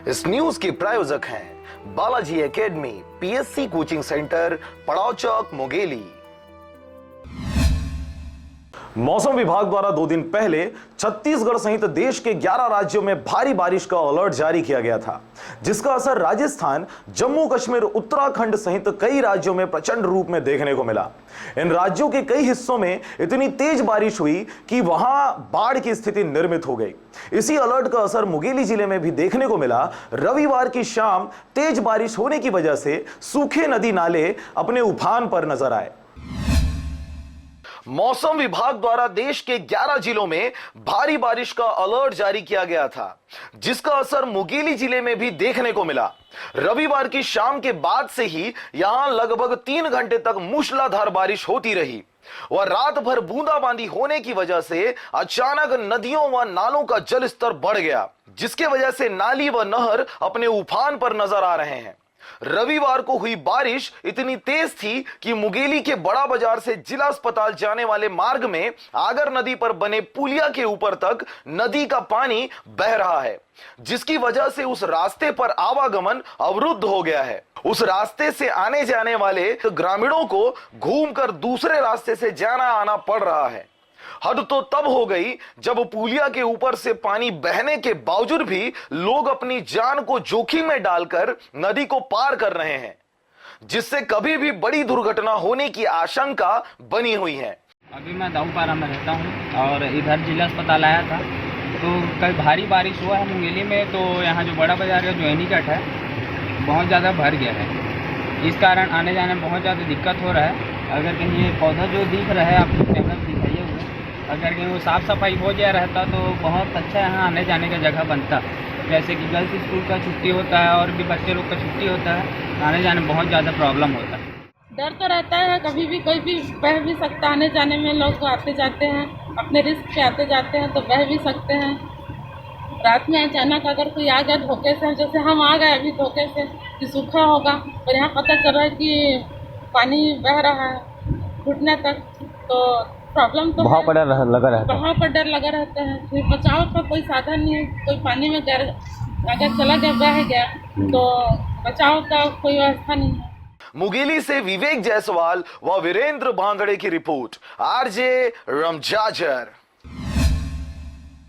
इस न्यूज के प्रायोजक हैं Balaji academy, PSC coaching centre, पड़ाव चौक, मुंगेली। मौसम विभाग द्वारा 2 दिन पहले छत्तीसगढ़ सहित देश के 11 राज्यों में भारी बारिश का अलर्ट जारी किया गया था, जिसका असर राजस्थान, जम्मू कश्मीर, उत्तराखंड सहित कई राज्यों में प्रचंड रूप में देखने को मिला। इन राज्यों के कई हिस्सों में इतनी तेज बारिश हुई कि वहां बाढ़ की स्थिति निर्मित हो गई। इसी अलर्ट का असर मुंगेली जिले में भी देखने को मिला। रविवार की शाम तेज बारिश होने की वजह से सूखे नदी नाले अपने उफान पर नजर आए। मौसम विभाग द्वारा देश के 11 जिलों में भारी बारिश का अलर्ट जारी किया गया था, जिसका असर मुंगेली जिले में भी देखने को मिला। रविवार की शाम के बाद से ही यहां लगभग 3 घंटे तक मूसलाधार बारिश होती रही और रात भर बूंदाबांदी होने की वजह से अचानक नदियों व नालों का जल स्तर बढ़ गया, जिसके वजह से नाली व नहर अपने उफान पर नजर आ रहे हैं। रविवार को हुई बारिश इतनी तेज थी कि मुंगेली के बड़ा बाजार से जिला अस्पताल जाने वाले मार्ग में आगर नदी पर बने पुलिया के ऊपर तक नदी का पानी बह रहा है, जिसकी वजह से उस रास्ते पर आवागमन अवरुद्ध हो गया है। उस रास्ते से आने जाने वाले ग्रामीणों को घूमकर दूसरे रास्ते से जाना आना पड़ रहा है। हद तो तब हो गई जब पुलिया के ऊपर से पानी बहने के बावजूद भी लोग अपनी जान को जोखिम में डालकर नदी को पार कर रहे हैं, जिससे कभी भी बड़ी दुर्घटना होने की आशंका बनी हुई है। अभी मैं दाऊपारा में रहता हूँ और इधर जिला अस्पताल आया था, तो कल भारी बारिश हुआ है मुंगेली में। तो यहाँ जो बड़ा बाजार का जो एनीकट है बहुत ज़्यादा भर गया है। इस कारण आने जाने में बहुत ज़्यादा दिक्कत हो रहा है। अगर कहीं ये पौधा जो दिख रहा है आपको कैमरा में दिखाइए हुए, अगर कहीं वो साफ़ सफाई हो गया रहता तो बहुत अच्छा यहाँ आने जाने का जगह बनता। जैसे कि गर्ल्स स्कूल का छुट्टी होता है और भी बच्चे लोग का छुट्टी होता है, आने जाने में बहुत ज़्यादा प्रॉब्लम होता है। डर तो रहता है, कभी भी कोई भी बह भी सकता है। आने जाने में लोग आते जाते हैं, अपने रिस्क पे आते जाते हैं, तो बह भी सकते हैं। रात में अचानक अगर कोई आ गया धोखे से, जैसे हम आ गए अभी धोखे से कि सूखा होगा, और यहाँ पता चल रहा है कि पानी बह रहा है घुटने तक, तो प्रॉब्लम तो बहुत डर लगा रहता है। बहुत डर लगा रहता है। फिर बचाव का कोई साधन नहीं है। कोई पानी में अगर चला गया, बह गया, तो बचाव का कोई व्यवस्था नहीं है। मुंगेली से विवेक जायसवाल व वीरेंद्र बांगड़े की रिपोर्ट, आरजे रमजाजर।